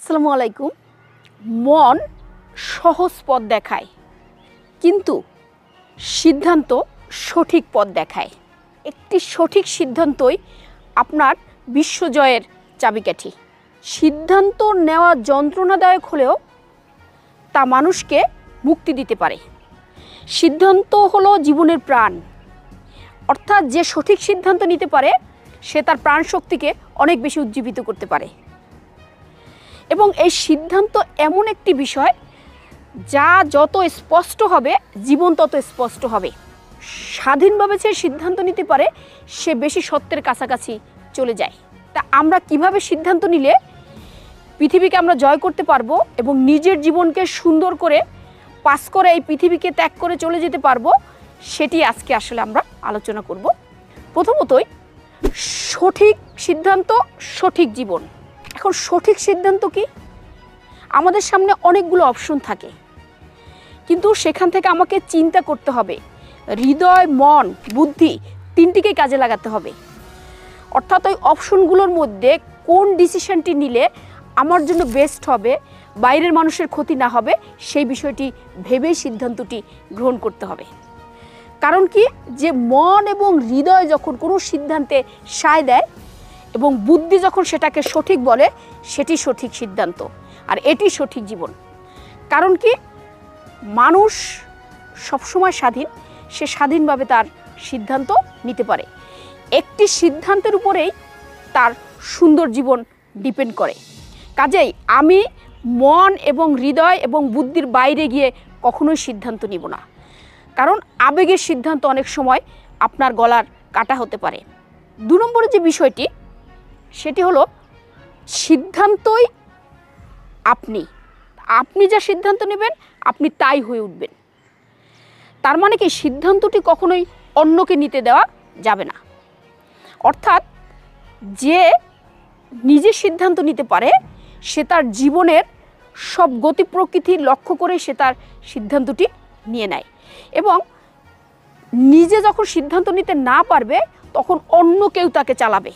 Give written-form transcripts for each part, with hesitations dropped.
আসসালামু আলাইকুম। মন সহজ পথ দেখায়, কিন্তু সিদ্ধান্ত সঠিক পথ দেখায়। একটি সঠিক সিদ্ধান্তই আপনার বিশ্বজয়ের চাবিকাঠি। সিদ্ধান্ত নেওয়া যন্ত্রণাদায়ক হলেও তা মানুষকে মুক্তি দিতে পারে। সিদ্ধান্ত হলো জীবনের প্রাণ, অর্থাৎ যে সঠিক সিদ্ধান্ত নিতে পারে সে তার প্রাণশক্তিকে অনেক বেশি উজ্জীবিত করতে পারে। এবং এই সিদ্ধান্ত এমন একটি বিষয় যা যত স্পষ্ট হবে জীবন তত স্পষ্ট হবে। স্বাধীনভাবে সে সিদ্ধান্ত নিতে পারে সে বেশি সত্যের কাছাকাছি চলে যায়। তা আমরা কিভাবে সিদ্ধান্ত নিলে পৃথিবীকে আমরা জয় করতে পারবো এবং নিজের জীবনকে সুন্দর করে পাস করে এই পৃথিবীকে ত্যাগ করে চলে যেতে পারবো, সেটি আজকে আসলে আমরা আলোচনা করব। প্রথমতই সঠিক সিদ্ধান্ত, সঠিক জীবন। এখন সঠিক সিদ্ধান্ত কি? আমাদের সামনে অনেকগুলো অপশন থাকে, কিন্তু সেখান থেকে আমাকে চিন্তা করতে হবে। হৃদয়, মন, বুদ্ধি তিনটিকেই কাজে লাগাতে হবে। অর্থাৎ ওই অপশনগুলোর মধ্যে কোন ডিসিশনটি নিলে আমার জন্য বেস্ট হবে, বাইরের মানুষের ক্ষতি না হবে, সেই বিষয়টি ভেবেই সিদ্ধান্তটি গ্রহণ করতে হবে। কারণ কি, যে মন এবং হৃদয় যখন কোনো সিদ্ধান্তে সায় দেয় এবং বুদ্ধি যখন সেটাকে সঠিক বলে, সেটি সঠিক সিদ্ধান্ত, আর এটি সঠিক জীবন। কারণ কি, মানুষ সবসময় স্বাধীন, সে স্বাধীনভাবে তার সিদ্ধান্ত নিতে পারে। একটি সিদ্ধান্তের উপরেই তার সুন্দর জীবন ডিপেন্ড করে। কাজেই আমি মন এবং হৃদয় এবং বুদ্ধির বাইরে গিয়ে কখনোই সিদ্ধান্ত নিব না, কারণ আবেগের সিদ্ধান্ত অনেক সময় আপনার গলার কাটা হতে পারে। 2 নম্বরে যে বিষয়টি, সেটি হলো সিদ্ধান্তই আপনি। আপনি যা সিদ্ধান্ত নেবেন আপনি তাই হয়ে উঠবেন। তার মানে কি, সিদ্ধান্তটি কখনোই অন্যকে নিতে দেওয়া যাবে না। অর্থাৎ যে নিজে সিদ্ধান্ত নিতে পারে সে তার জীবনের সব গতি প্রকৃতি লক্ষ্য করে সে তার সিদ্ধান্তটি নিয়ে নেয়। এবং নিজে যখন সিদ্ধান্ত নিতে না পারবে তখন অন্য কেউ তাকে চালাবে,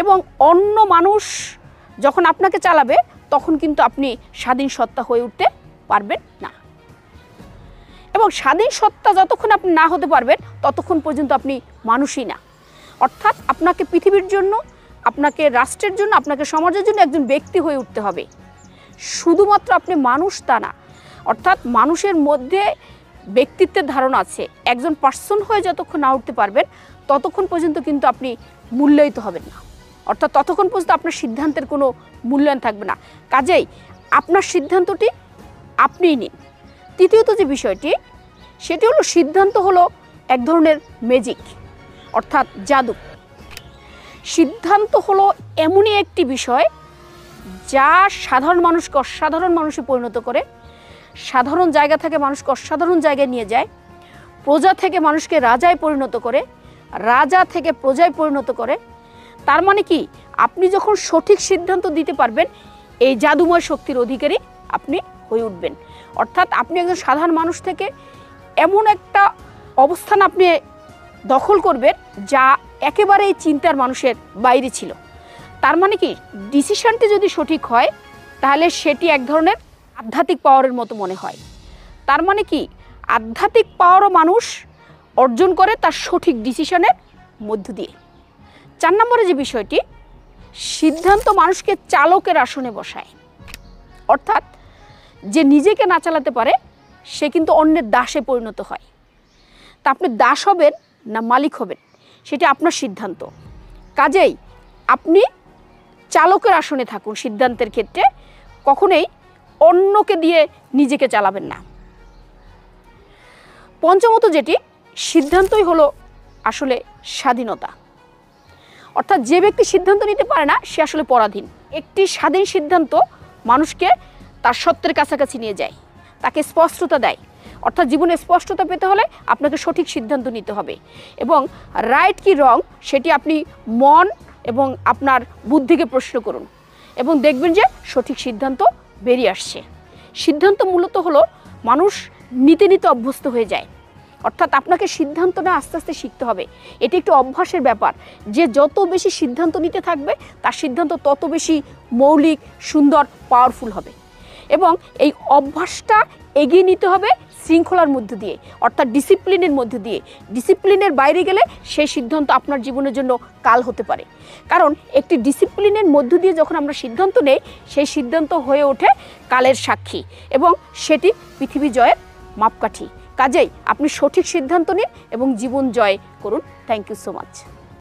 এবং অন্য মানুষ যখন আপনাকে চালাবে তখন কিন্তু আপনি স্বাধীন সত্তা হয়ে উঠতে পারবেন না। এবং স্বাধীন সত্তা যতক্ষণ আপনি না হতে পারবেন ততক্ষণ পর্যন্ত আপনি মানুষই না। অর্থাৎ আপনাকে পৃথিবীর জন্য, আপনাকে রাষ্ট্রের জন্য, আপনাকে সমাজের জন্য একজন ব্যক্তি হয়ে উঠতে হবে। শুধুমাত্র আপনি মানুষ তা না, অর্থাৎ মানুষের মধ্যে ব্যক্তিত্বের ধারণা আছে। একজন পার্সন হয়ে যতক্ষণ না উঠতে পারবেন ততক্ষণ পর্যন্ত কিন্তু আপনি মূল্যায়িত হবেন না, অর্থাৎ ততক্ষণ পর্যন্ত আপনার সিদ্ধান্তের কোনো মূল্যায়ন থাকবে না। কাজেই আপনার সিদ্ধান্তটি আপনিই নিন। তৃতীয়ত যে বিষয়টি, সেটি হলো সিদ্ধান্ত হলো এক ধরনের ম্যাজিক, অর্থাৎ জাদু। সিদ্ধান্ত হলো এমনই একটি বিষয় যা সাধারণ মানুষকে অসাধারণ মানুষে পরিণত করে, সাধারণ জায়গা থেকে মানুষকে অসাধারণ জায়গায় নিয়ে যায়, প্রজা থেকে মানুষকে রাজায় পরিণত করে, রাজা থেকে প্রজায় পরিণত করে। তার মানে কি, আপনি যখন সঠিক সিদ্ধান্ত দিতে পারবেন এই জাদুময় শক্তির অধিকারী আপনি হয়ে উঠবেন। অর্থাৎ আপনি একজন সাধারণ মানুষ থেকে এমন একটা অবস্থান আপনি দখল করবেন যা একেবারেই চিন্তার মানুষের বাইরে ছিল। তার মানে কি, ডিসিশনটি যদি সঠিক হয় তাহলে সেটি এক ধরনের আধ্যাত্মিক পাওয়ারের মতো মনে হয়। তার মানে কি, আধ্যাত্মিক পাওয়ারও মানুষ অর্জন করে তার সঠিক ডিসিশনের মধ্য দিয়ে। 4 নম্বরে যে বিষয়টি, সিদ্ধান্ত মানুষকে চালকের আসনে বসায়। অর্থাৎ যে নিজেকে না চালাতে পারে সে কিন্তু অন্যের দাসে পরিণত হয়। তা আপনি দাস হবেন না মালিক হবেন সেটি আপনার সিদ্ধান্ত। কাজেই আপনি চালকের আসনে থাকুন সিদ্ধান্তের ক্ষেত্রে, কখনোই অন্যকে দিয়ে নিজেকে চালাবেন না। পঞ্চমত যেটি, সিদ্ধান্তই হলো আসলে স্বাধীনতা। অর্থাৎ যে ব্যক্তি সিদ্ধান্ত নিতে পারে না সে আসলে পরাধীন। একটি স্বাধীন সিদ্ধান্ত মানুষকে তার সত্যের কাছাকাছি নিয়ে যায়, তাকে স্পষ্টতা দেয়। অর্থাৎ জীবনে স্পষ্টতা পেতে হলে আপনাকে সঠিক সিদ্ধান্ত নিতে হবে, এবং রাইট কি রং সেটি আপনি মন এবং আপনার বুদ্ধিকে প্রশ্ন করুন এবং দেখবেন যে সঠিক সিদ্ধান্ত বেরিয়ে আসছে। সিদ্ধান্ত মূলত হলো মানুষ নিতে নিতে অভ্যস্ত হয়ে যায়। অর্থাৎ আপনাকে সিদ্ধান্ত নেওয়া আস্তে আস্তে শিখতে হবে। এটি একটি অভ্যাসের ব্যাপার, যে যত বেশি সিদ্ধান্ত নিতে থাকবে তার সিদ্ধান্ত তত বেশি মৌলিক, সুন্দর, পাওয়ারফুল হবে। এবং এই অভ্যাসটা এগিয়ে নিতে হবে শৃঙ্খলার মধ্য দিয়ে, অর্থাৎ ডিসিপ্লিনের মধ্য দিয়ে। ডিসিপ্লিনের বাইরে গেলে সেই সিদ্ধান্ত আপনার জীবনের জন্য কাল হতে পারে। কারণ একটি ডিসিপ্লিনের মধ্য দিয়ে যখন আমরা সিদ্ধান্ত নেই, সেই সিদ্ধান্ত হয়ে ওঠে কালের সাক্ষী এবং সেটি পৃথিবী জয়ের মাপকাঠি। কাজেই আপনি সঠিক সিদ্ধান্ত নিন এবং জীবন জয় করুন। Thank you so much.